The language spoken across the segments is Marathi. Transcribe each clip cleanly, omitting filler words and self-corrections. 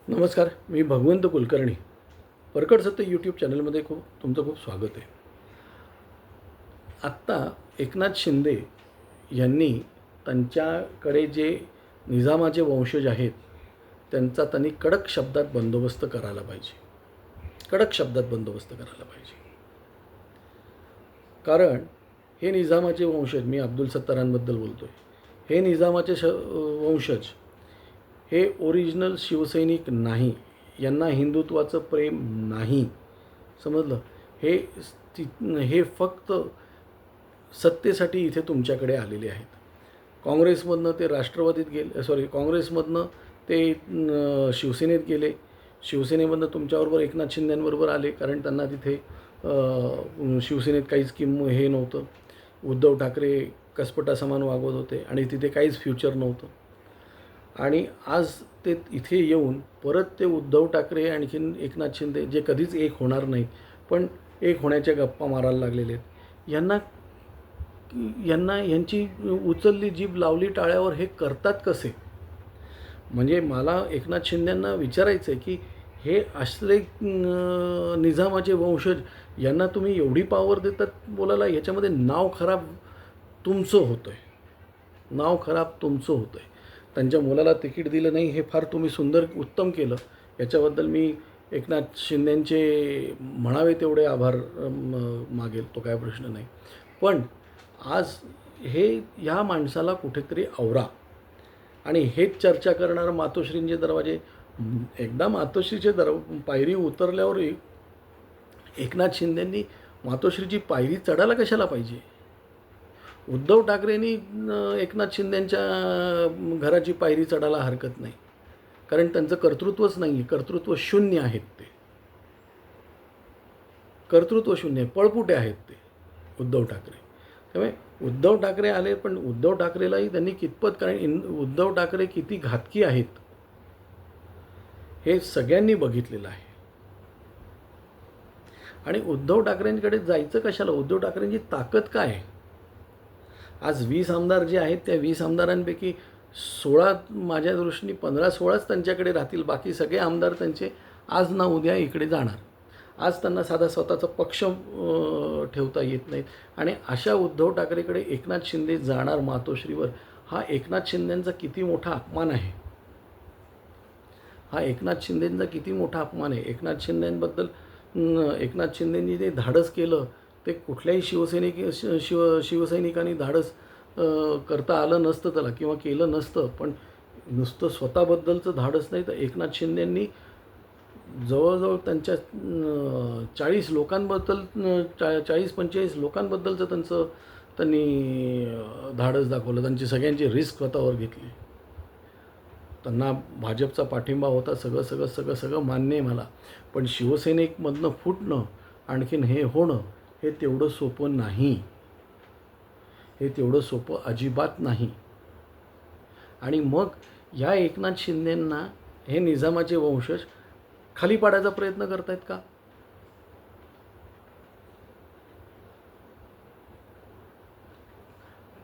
नमस्कार, मी भगवंत कुलकर्णी. परकड सत्य यूट्यूब चॅनलमध्ये तुमचं खूप स्वागत आहे. आत्ता एकनाथ शिंदे यांनी त्यांच्याकडे जे निजामाचे वंशज आहेत त्यांचा त्यांनी कडक शब्दात बंदोबस्त करायला पाहिजे. कडक शब्दात बंदोबस्त करायला पाहिजे. कारण हे निजामाचे वंशज, मी अब्दुल सत्तारांबद्दल बोलतो आहे, हे निजामाचे वंशज हे ओरिजिनल शिवसैनिक नाही. यांना हिंदुत्वाचं प्रेम नाही. समजलं? हे फक्त सत्तेसाठी इथे तुमच्याकडे आलेले आहेत. काँग्रेसमधनं ते राष्ट्रवादीत गेले, काँग्रेसमधनं ते शिवसेनेत गेले. शिवसेनेमधनं तुमच्याबरोबर एकनाथ शिंदेंबरोबर आले, कारण त्यांना तिथे शिवसेनेत काहीच हे नव्हतं. उद्धव ठाकरे कसपटासमान वागवत होते आणि तिथे काहीच फ्युचर नव्हतं. आणि आज ते इथे येऊन परत ते उद्धव ठाकरे आणखीन एकनाथ शिंदे, जे कधीच एक होणार नाहीत, पण एक होण्याच्या गप्पा मारायला लागलेले आहेत. यांची उचलली जीभ लावली टाळ्यावर हे करतात कसे? म्हणजे मला एकनाथ शिंदेंना विचारायचं आहे की हे असले निजामाचे वंशज यांना तुम्ही एवढी पावर देतात बोलायला, ह्याच्यामध्ये नाव खराब तुमचं होतं आहे. नाव खराब तुमचं होतं आहे. त्यांच्या मुलाला तिकीट दिलं नाही, हे फार तुम्ही उत्तम केलं. याच्याबद्दल मी एकनाथ शिंदेंचे म्हणावे तेवढे आभार मागेल, तो काय प्रश्न नाही. पण आज ह्या माणसाला कुठेतरी आवरा. आणि हेच चर्चा करणार मातोश्रींचे दरवाजे. एकदा मातोश्रीचे पायरी उतरल्यावर एकनाथ शिंदेंनी मातोश्रीची पायरी चढायला कशाला पाहिजे? उद्धव ठाकरेंनी एकनाथ शिंदेंच्या घराची पायरी चढायला हरकत नाही, कारण त्यांचं कर्तृत्वच नाही आहे. कर्तृत्व शून्य आहेत ते. कर्तृत्व शून्य आहे. पळपुटे आहेत ते उद्धव ठाकरे. त्यामुळे उद्धव ठाकरे आले, पण उद्धव ठाकरेलाही त्यांनी कितपत, कारण उद्धव ठाकरे किती घातकी आहेत हे सगळ्यांनी बघितलेलं आहे. आणि उद्धव ठाकरेंकडे जायचं कशाला? उद्धव ठाकरेंची ताकद काय आहे? आज 20 आमदार जे आहेत त्या 20 आमदारांपैकी 16, माझ्या दृष्टीने 15-16च त्यांच्याकडे राहतील. बाकी सगळे आमदार त्यांचे आज ना उद्या इकडे जाणार. आज त्यांना साधा स्वतःचा पक्ष ठेवता येत नाहीत. आणि अशा उद्धव ठाकरेकडे एकनाथ शिंदे जाणार मातोश्रीवर, हा एकनाथ शिंदेंचा किती मोठा अपमान आहे. हा एकनाथ शिंदेंचा किती मोठा अपमान आहे. एकनाथ शिंदेंनी ते धाडस केलं ते कुठल्याही शिवसैनिकांनी धाडस करता आलं नसतं त्याला, किंवा केलं नसतं. पण नुसतं स्वतःबद्दलचं धाडस नाही, तर एकनाथ शिंदेंनी जवळजवळ त्यांच्या 40 लोकांबद्दल 40-45 लोकांबद्दलचं त्यांनी धाडस दाखवलं. त्यांची सगळ्यांची रिस्क स्वतःवर घेतली. त्यांना भाजपचा पाठिंबा होता, सगळं मान्य आहे मला. पण शिवसेनेमधनं फुटणं, आणखीन हे होणं, हे तेवढं सोपं नाही. हे तेवढं सोपं अजिबात नाही. आणि मग या एकनाथ शिंदेंना हे निजामाचे वंशज खाली पाडायचा प्रयत्न करतायत का?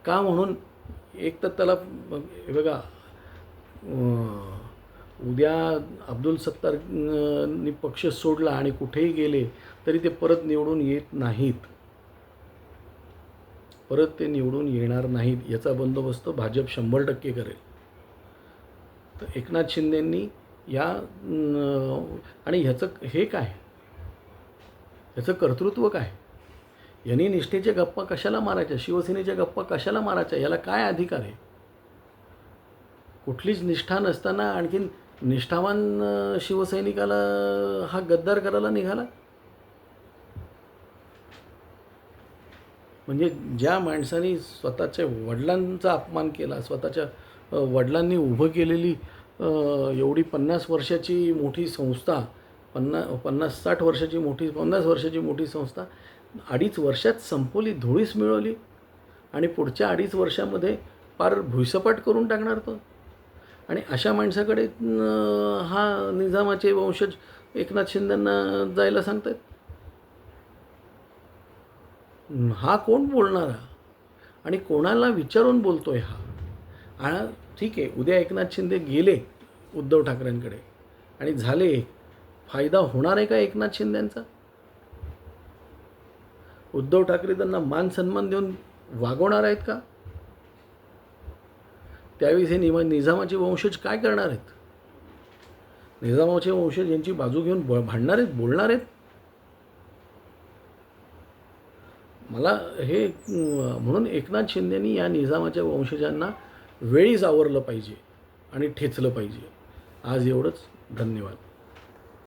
का म्हणून एक तर त्याला बघा, उद्या अब्दुल सत्तारनी पक्ष सोडला आणि कुठेही गेले तरी ते परत निवडून येत नाहीत. परत ते निवडून येणार नाहीत. याचा बंदोबस्त भाजप 100% करेल. तर एकनाथ शिंदेंनी आणि ह्याचं हे काय, ह्याचं कर्तृत्व काय? यांनी निष्ठेच्या गप्पा कशाला मारायच्या? शिवसेनेच्या गप्पा कशाला मारायच्या? याला काय अधिकार आहे? कुठलीच निष्ठा नसताना आणखीन निष्ठावान शिवसैनिकाला हा गद्दार करायला निघाला. म्हणजे ज्या माणसाने स्वतःच्या वडिलांचा अपमान केला, स्वतःच्या वडिलांनी उभं केलेली एवढी 50 वर्षाची मोठी संस्था, 50 वर्षाची मोठी संस्था 2.5 वर्षात संपवली, धुळीस मिळवली. आणि पुढच्या 2.5 वर्षामध्ये फार भुईसपाट करून टाकणार तो. आणि अशा माणसाकडे हा निजामाचे वंशज एकनाथ शिंदेंना जायला सांगतात. हा कोण बोलणारा आणि कोणाला विचारून बोलतोय हा? ठीक आहे, उद्या एकनाथ शिंदे गेले उद्धव ठाकरेंकडे, आणि झाले, फायदा होणार आहे का एकनाथ शिंदेंचा? उद्धव ठाकरे त्यांना मान सन्मान देऊन वागवणार आहेत का? त्यावेळेस हे निजामाचे वंशज काय करणार आहेत? निजामाचे वंशज यांची बाजू घेऊन भांडणार आहेत, बोलणार आहेत? मला हे म्हणून एकनाथ शिंदेंनी या निजामाच्या वंशजांना वेळीच आवरलं पाहिजे आणि ठेचलं पाहिजे. आज एवढंच. धन्यवाद.